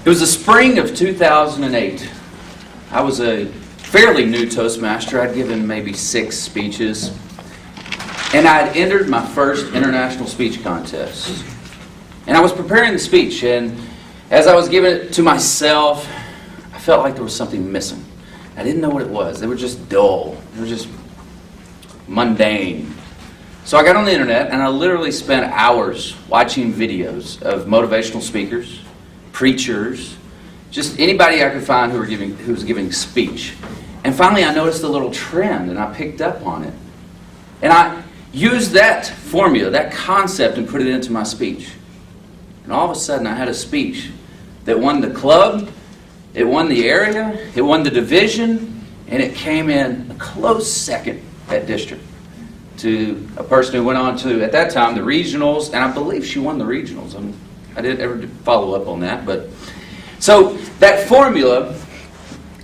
It was the spring of 2008. I was a fairly new Toastmaster. I'd given maybe 6 speeches. And I'd entered my first international speech contest. And I was preparing the speech, and as I was giving it to myself, I felt like there was something missing. I didn't know what it was. They were just dull. They were just mundane. So I got on the internet, and I literally spent hours watching videos of motivational speakers, preachers, just anybody I could find who was giving speech. And finally I noticed a little trend, and I picked up on it. And I used that formula, that concept, and put it into my speech. And all of a sudden I had a speech that won the club, it won the area, it won the division, and it came in a close second at district to a person who went on to, at that time, the regionals, and I believe she won the regionals. I didn't ever follow up on that, but so that formula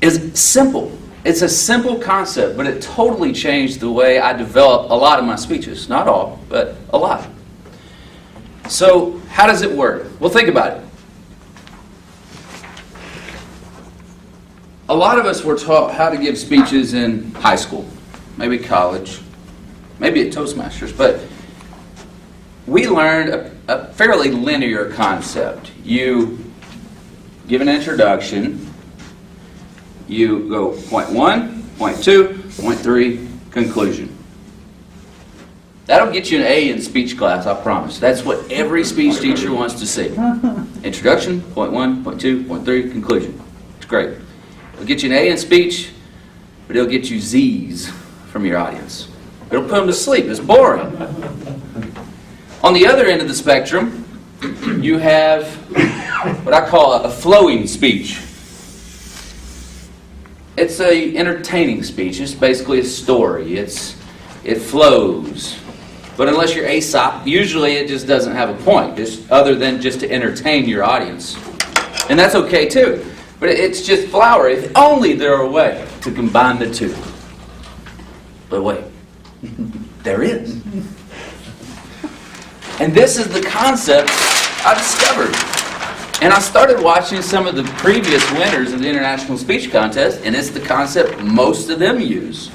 is simple. It's a simple concept, but it totally changed the way I develop a lot of my speeches. Not all, but a lot. So how does it work? Well, think about it. A lot of us were taught how to give speeches in high school, maybe college, maybe at Toastmasters, but we learned a fairly linear concept. You give an introduction, you go point 1, point 2, point 3, conclusion. That'll get you an A in speech class, I promise. That's what every speech teacher wants to see. Introduction, point 1, point 2, point 3, conclusion. It's great. It'll get you an A in speech, but it'll get you Z's from your audience. It'll put them to sleep. It's boring. On the other end of the spectrum, you have what I call a flowing speech. It's an entertaining speech. It's basically a story. It flows. But unless you're Aesop, usually it just doesn't have a point, just other than just to entertain your audience. And that's okay too. But it's just flowery. If only there were a way to combine the two. But wait, there is. And this is the concept I discovered. And I started watching some of the previous winners of the International Speech Contest, and it's the concept most of them use.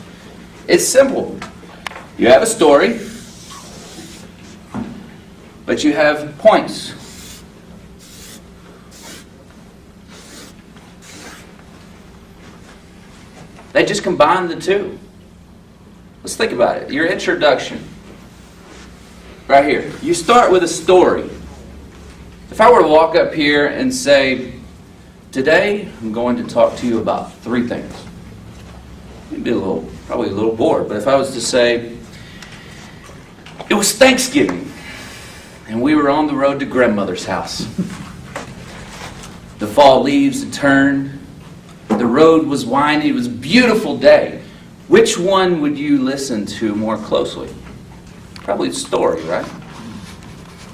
It's simple. You have a story, but you have points. They just combine the two. Let's think about it. Your introduction. Right here. You start with a story. If I were to walk up here and say, today I'm going to talk to you about 3 things. You'd be probably a little bored. But if I was to say, it was Thanksgiving, and we were on the road to grandmother's house. The fall leaves had turned. The road was windy. It was a beautiful day. Which one would you listen to more closely? Probably the story, right?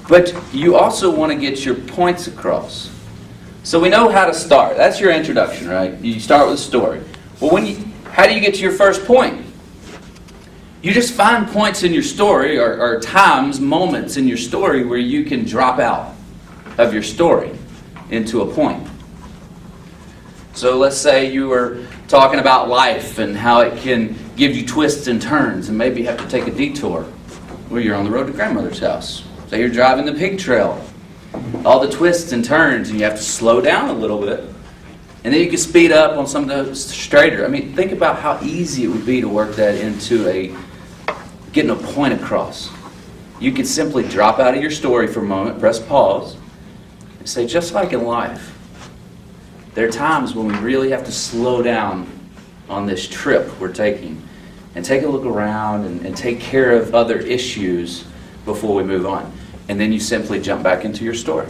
But you also want to get your points across. So we know how to start. That's your introduction, right? You start with a story. Well, how do you get to your first point? You just find points in your story, or times, moments in your story where you can drop out of your story into a point. So let's say you were talking about life and how it can give you twists and turns, and maybe you have to take a detour. Well, you're on the road to grandmother's house. Say you're driving the pig trail. All the twists and turns, and you have to slow down a little bit. And then you can speed up on some of the straighter. I mean, think about how easy it would be to work that into getting a point across. You could simply drop out of your story for a moment, press pause, and say, just like in life, there are times when we really have to slow down on this trip we're taking and take a look around and take care of other issues before we move on. And then you simply jump back into your story.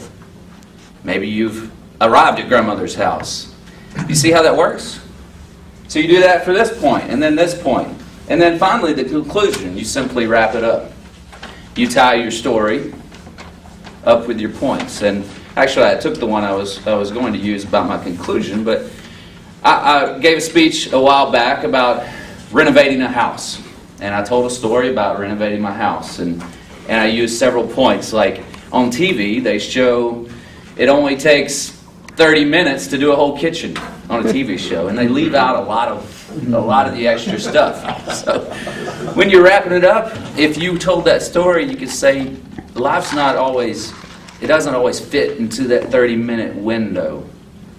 Maybe you've arrived at grandmother's house. You see how that works? So you do that for this point, and then this point. And then finally the conclusion. You simply wrap it up. You tie your story up with your points. And actually I took the one I was going to use about my conclusion, but I gave a speech a while back about renovating a house. And I told a story about renovating my house. And I used several points. Like on TV, they show it only takes 30 minutes to do a whole kitchen on a TV show, and they leave out a lot of the extra stuff. So when you're wrapping it up, if you told that story, you could say life's not always, it doesn't always fit into that 30-minute window.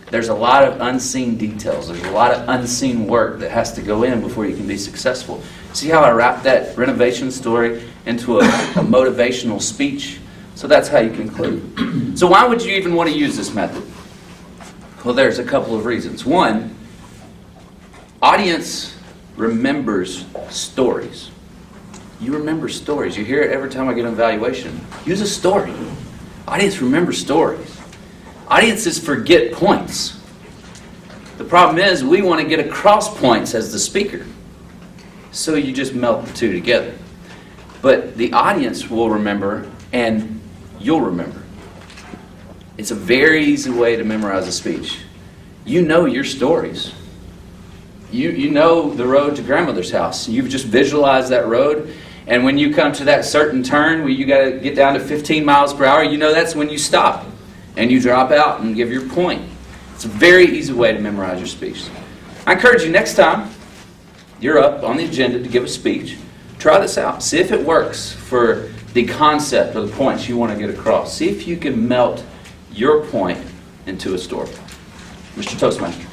There's a lot of unseen details. There's a lot of unseen work that has to go in before you can be successful. See how I wrapped that renovation story into a motivational speech? So that's how you conclude. So why would you even want to use this method? Well, there's a couple of reasons. One, audience remembers stories. You remember stories. You hear it every time I get an evaluation. Use a story. Audience remembers stories. Audiences forget points. The problem is we want to get across points as the speaker. So you just melt the two together. But the audience will remember, and you'll remember. It's a very easy way to memorize a speech. You know your stories. You know the road to grandmother's house. You've just visualized that road, and when you come to that certain turn where you got to get down to 15 miles per hour, you know that's when you stop and you drop out and give your point. It's a very easy way to memorize your speech. I encourage you, next time you're up on the agenda to give a speech, try this out. See if it works for the concept or the points you want to get across. See if you can melt your point into a story. Mr. Toastmaster.